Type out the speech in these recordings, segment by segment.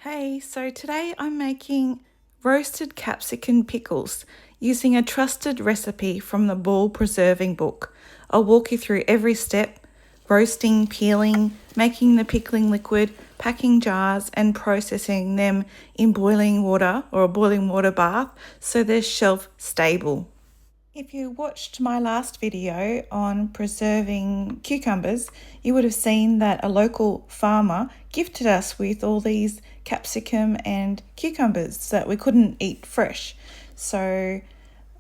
Hey, so today I'm making roasted capsicum pickles using a trusted recipe from the Ball Preserving book. I'll walk you through every step: roasting, peeling, making the pickling liquid, packing jars, and processing them in boiling water or a boiling water bath so they're shelf stable. If you watched my last video on preserving cucumbers, you would have seen that a local farmer gifted us with all these capsicum and cucumbers that we couldn't eat fresh. So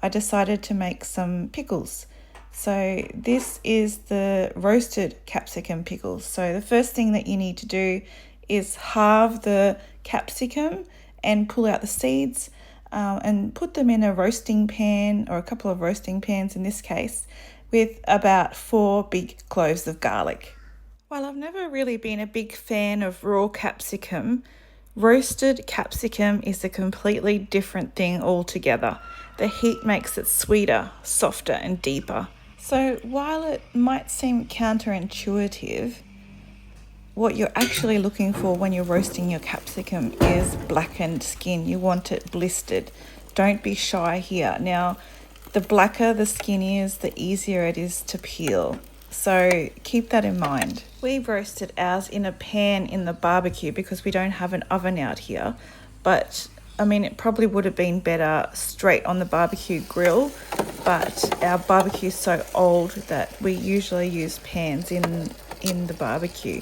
I decided to make some pickles. So this is the roasted capsicum pickles. So the first thing that you need to do is halve the capsicum and pull out the seeds. And put them in a roasting pan, or a couple of roasting pans in this case, with about 4 big cloves of garlic. While I've never really been a big fan of raw capsicum, roasted capsicum is a completely different thing altogether. The heat makes it sweeter, softer, and deeper. So while it might seem counterintuitive, what you're actually looking for when you're roasting your capsicum is blackened skin. You want it blistered. Don't be shy here. Now, the blacker the skin is, the easier it is to peel. So keep that in mind. We roasted ours in a pan in the barbecue because we don't have an oven out here. But it probably would have been better straight on the barbecue grill, but our barbecue is so old that we usually use pans in the barbecue.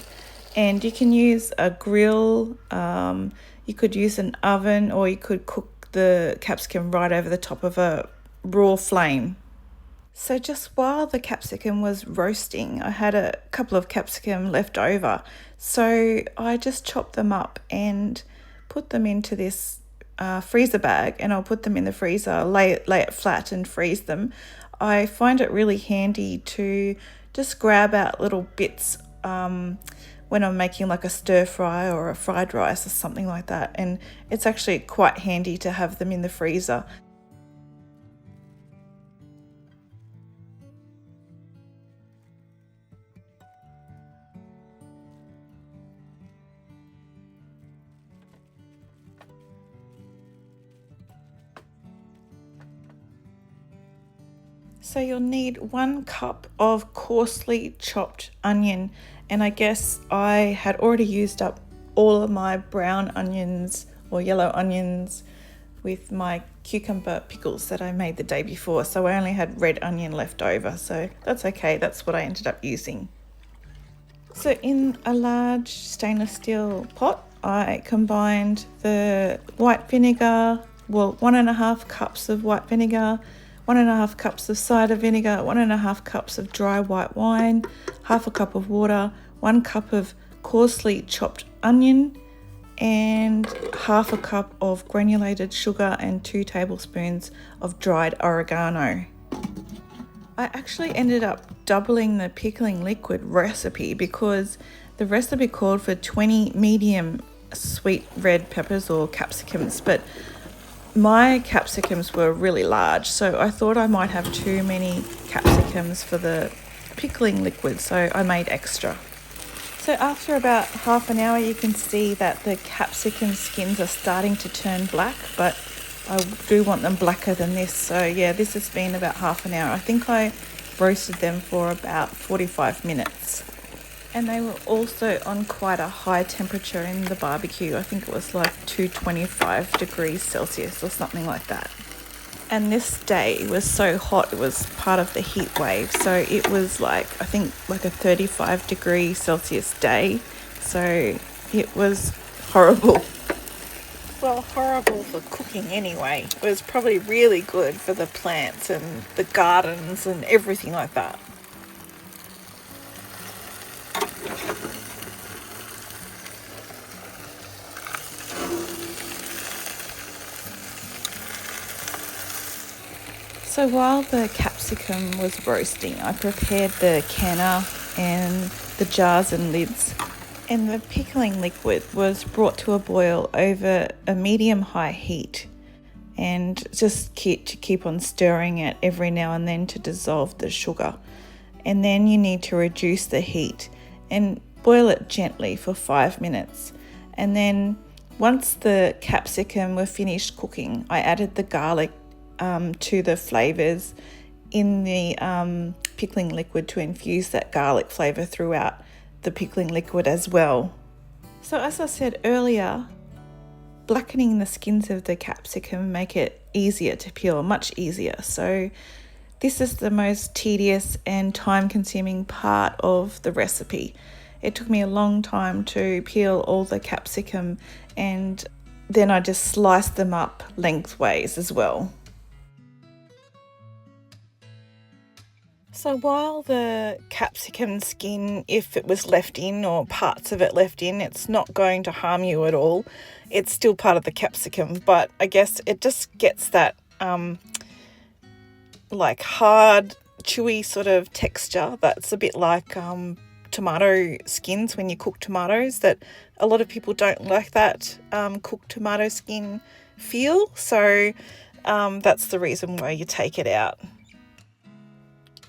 And you can use a grill, you could use an oven, or you could cook the capsicum right over the top of a raw flame. So just while the capsicum was roasting, I had a couple of capsicum left over. So I just chopped them up and put them into this freezer bag, and I'll put them in the freezer, lay it flat and freeze them. I find it really handy to just grab out little bits when I'm making like a stir fry or a fried rice or something like that, and it's actually quite handy to have them in the freezer. So you'll need 1 cup of coarsely chopped onion, and I guess I had already used up all of my brown onions or yellow onions with my cucumber pickles that I made the day before, so I only had red onion left over, so that's okay. That's what I ended up using. So in a large stainless steel pot, I combined the white vinegar, 1.5 cups of white vinegar, 1.5 cups of cider vinegar, 1.5 cups of dry white wine, half a cup of water, 1 cup of coarsely chopped onion, and half a cup of granulated sugar and 2 tablespoons of dried oregano. I actually ended up doubling the pickling liquid recipe because the recipe called for 20 medium sweet red peppers or capsicums, but my capsicums were really large, so I thought I might have too many capsicums for the pickling liquid, so I made extra. So after about half an hour, you can see that the capsicum skins are starting to turn black, but I do want them blacker than this. So yeah, this has been about half an hour. I think I roasted them for about 45 minutes. And they were also on quite a high temperature in the barbecue. I think it was like 225 degrees Celsius or something like that. And this day was so hot, it was part of the heat wave. So it was like a 35 degree Celsius day. So it was horrible. Well, horrible for cooking anyway. It was probably really good for the plants and the gardens and everything like that. So while the capsicum was roasting, I prepared the canner and the jars and lids. And the pickling liquid was brought to a boil over a medium-high heat, and just keep on stirring it every now and then to dissolve the sugar. And then you need to reduce the heat and boil it gently for 5 minutes. And then Once the capsicum were finished cooking, I added the garlic to the flavours in the pickling liquid to infuse that garlic flavour throughout the pickling liquid as well. So as I said earlier, blackening the skins of the capsicum make it easier to peel, much easier. So this is the most tedious and time-consuming part of the recipe. It took me a long time to peel all the capsicum, and then I just sliced them up lengthways as well. So while the capsicum skin, if it was left in or parts of it left in, it's not going to harm you at all. It's still part of the capsicum, but I guess it just gets that like hard, chewy sort of texture that's a bit like tomato skins when you cook tomatoes, that a lot of people don't like that cooked tomato skin feel. So that's the reason why you take it out.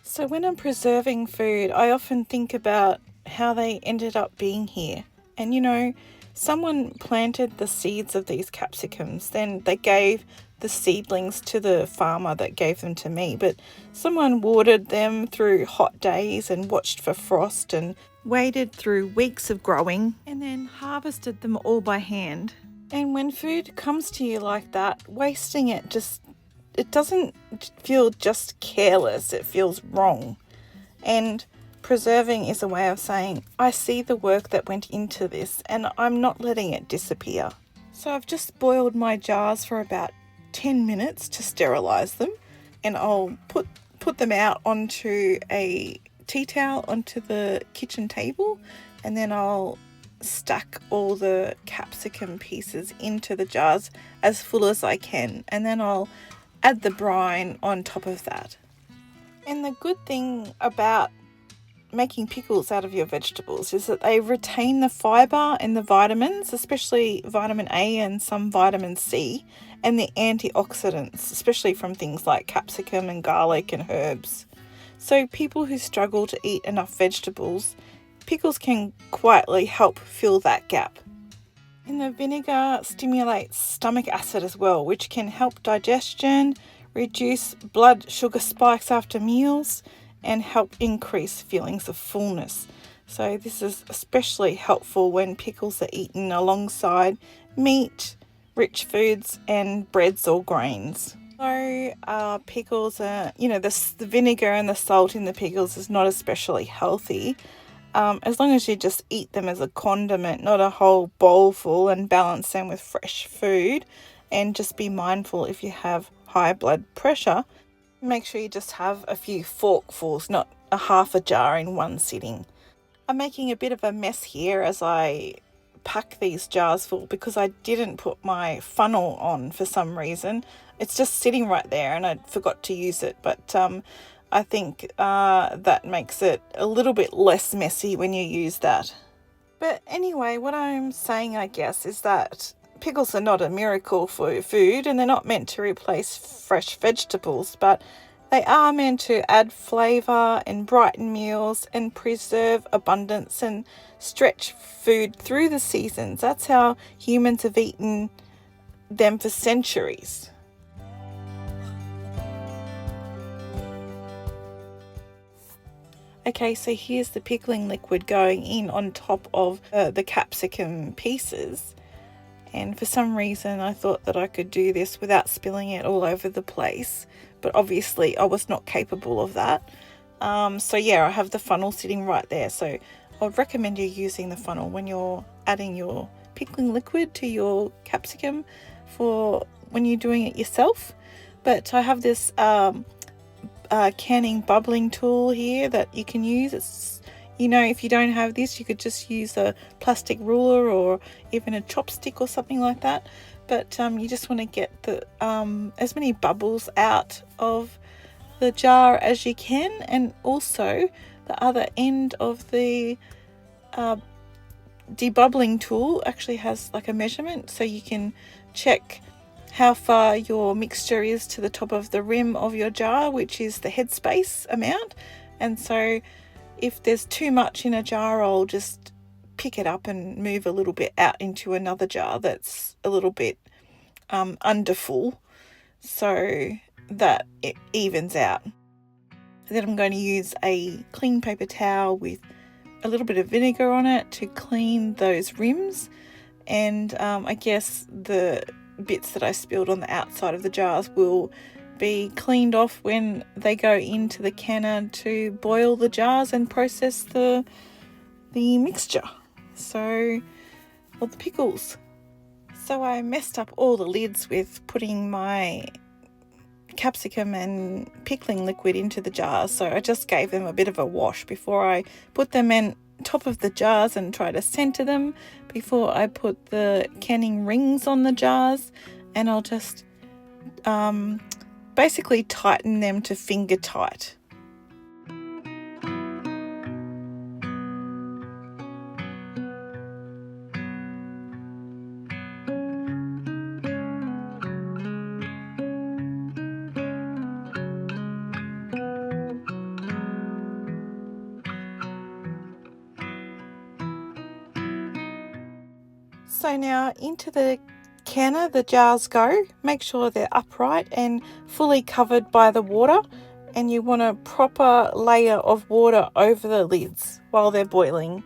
So when I'm preserving food, I often think about how they ended up being here. And you know, someone planted the seeds of these capsicums, then they gave the seedlings to the farmer that gave them to me, but someone watered them through hot days and watched for frost and waited through weeks of growing and then harvested them all by hand. And when food comes to you like that, wasting it doesn't feel just careless, it feels wrong. And preserving is a way of saying, I see the work that went into this and I'm not letting it disappear. So I've just boiled my jars for about 10 minutes to sterilize them, and I'll put them out onto a tea towel onto the kitchen table, and then I'll stack all the capsicum pieces into the jars as full as I can, and then I'll add the brine on top of that. And the good thing about making pickles out of your vegetables is that they retain the fibre and the vitamins, especially vitamin A and some vitamin C, and the antioxidants, especially from things like capsicum and garlic and herbs. So people who struggle to eat enough vegetables, pickles can quietly help fill that gap. And the vinegar stimulates stomach acid as well, which can help digestion, reduce blood sugar spikes after meals, and help increase feelings of fullness. So this is especially helpful when pickles are eaten alongside meat, rich foods, and breads or grains. So pickles are, the vinegar and the salt in the pickles is not especially healthy. As long as you just eat them as a condiment, not a whole bowl full, and balance them with fresh food, and just be mindful if you have high blood pressure, make sure you just have a few forkfuls, not a half a jar in one sitting. I'm making a bit of a mess here as I pack these jars full because I didn't put my funnel on for some reason. It's just sitting right there and I forgot to use it, but I think that makes it a little bit less messy when you use that. But anyway, what I'm saying, I guess, is that pickles are not a miracle for food, and they're not meant to replace fresh vegetables, but they are meant to add flavour and brighten meals and preserve abundance and stretch food through the seasons. That's how humans have eaten them for centuries. Okay, so here's the pickling liquid going in on top of the capsicum pieces. And for some reason I thought that I could do this without spilling it all over the place. But obviously I was not capable of that. So yeah, I have the funnel sitting right there. So I would recommend you using the funnel when you're adding your pickling liquid to your capsicum for when you're doing it yourself. But I have this canning bubbling tool here that you can use. It's, if you don't have this, you could just use a plastic ruler or even a chopstick or something like that. But you just want to get the as many bubbles out of the jar as you can, and also the other end of the debubbling tool actually has like a measurement, so you can check how far your mixture is to the top of the rim of your jar, which is the headspace amount. And so if there's too much in a jar, I'll just pick it up and move a little bit out into another jar that's a little bit under full, so that it evens out. Then I'm going to use a clean paper towel with a little bit of vinegar on it to clean those rims, and I guess the bits that I spilled on the outside of the jars will be cleaned off when they go into the canner to boil the jars and process the mixture. So, or the pickles. So I messed up all the lids with putting my capsicum and pickling liquid into the jars, so I just gave them a bit of a wash before I put them in top of the jars and try to center them before I put the canning rings on the jars, and I'll just basically tighten them to finger tight. So now into the canner the jars go. Make sure they're upright and fully covered by the water, and you want a proper layer of water over the lids while they're boiling.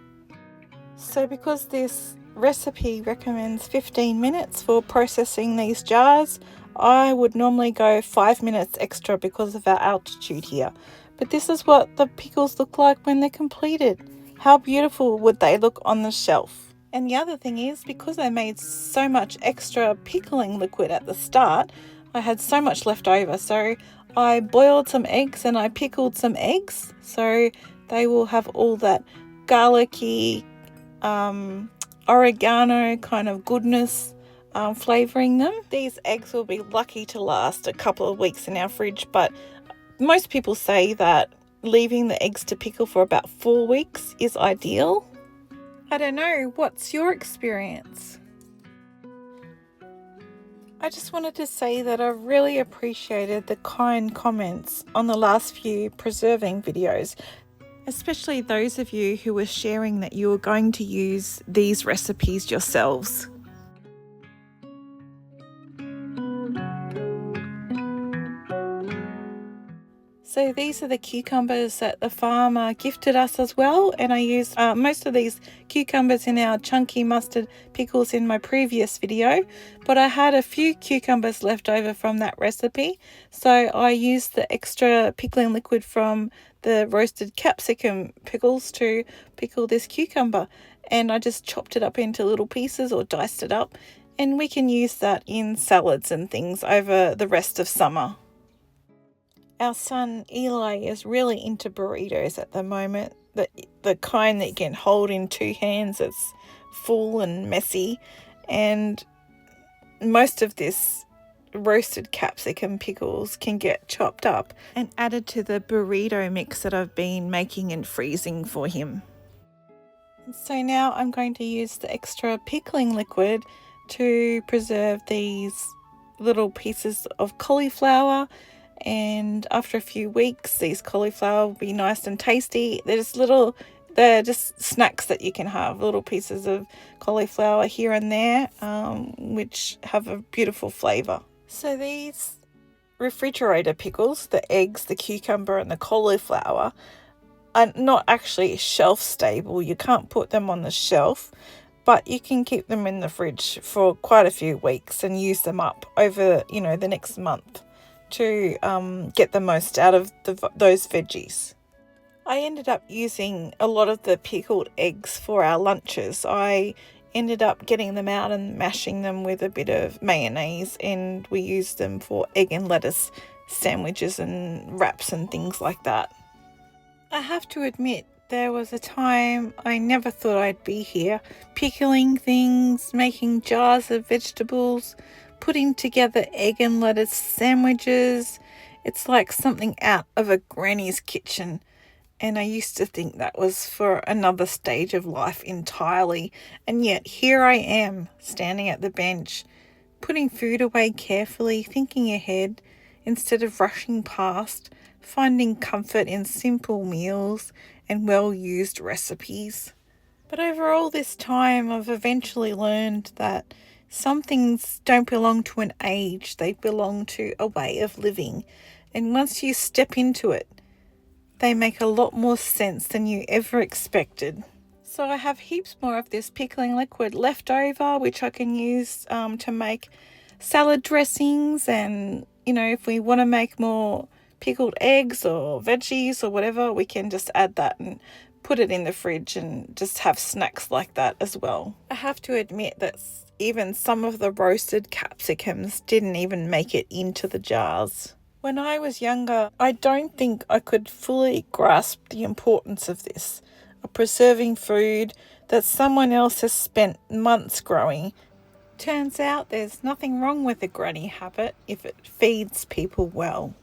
So because this recipe recommends 15 minutes for processing these jars, I would normally go 5 minutes extra because of our altitude here. But this is what the pickles look like when they're completed. How beautiful would they look on the shelf? And the other thing is, because I made so much extra pickling liquid at the start, I had so much left over. So I boiled some eggs and I pickled some eggs. So they will have all that garlicky, oregano kind of goodness flavouring them. These eggs will be lucky to last a couple of weeks in our fridge, but most people say that leaving the eggs to pickle for about 4 weeks is ideal. I don't know, what's your experience? I just wanted to say that I really appreciated the kind comments on the last few preserving videos, especially those of you who were sharing that you were going to use these recipes yourselves. So these are the cucumbers that the farmer gifted us as well, and I used most of these cucumbers in our chunky mustard pickles in my previous video, but I had a few cucumbers left over from that recipe, so I used the extra pickling liquid from the roasted capsicum pickles to pickle this cucumber, and I just chopped it up into little pieces or diced it up, and we can use that in salads and things over the rest of summer. Our son Eli is really into burritos at the moment, the kind that you can hold in 2 hands. It's full and messy, and most of this roasted capsicum pickles can get chopped up and added to the burrito mix that I've been making and freezing for him. So now I'm going to use the extra pickling liquid to preserve these little pieces of cauliflower, and after a few weeks these cauliflower will be nice and tasty. They're just snacks that you can have, little pieces of cauliflower here and there, which have a beautiful flavour. So these refrigerator pickles, the eggs, the cucumber and the cauliflower, are not actually shelf stable. You can't put them on the shelf, but you can keep them in the fridge for quite a few weeks and use them up over the next month to get the most out of those veggies. I ended up using a lot of the pickled eggs for our lunches. I ended up getting them out and mashing them with a bit of mayonnaise, and we used them for egg and lettuce sandwiches and wraps and things like that. I have to admit, there was a time I never thought I'd be here, pickling things, making jars of vegetables, putting together egg and lettuce sandwiches. It's like something out of a granny's kitchen, and I used to think that was for another stage of life entirely, and yet here I am, standing at the bench, putting food away carefully, thinking ahead instead of rushing past, finding comfort in simple meals and well-used recipes. But over all this time, I've eventually learned that some things don't belong to an age, they belong to a way of living. And once you step into it, they make a lot more sense than you ever expected. So I have heaps more of this pickling liquid left over, which I can use to make salad dressings. And, if we want to make more pickled eggs or veggies or whatever, we can just add that and put it in the fridge and just have snacks like that as well. I have to admit that even some of the roasted capsicums didn't even make it into the jars. When I was younger, I don't think I could fully grasp the importance of this, of preserving food that someone else has spent months growing. Turns out there's nothing wrong with a granny habit if it feeds people well.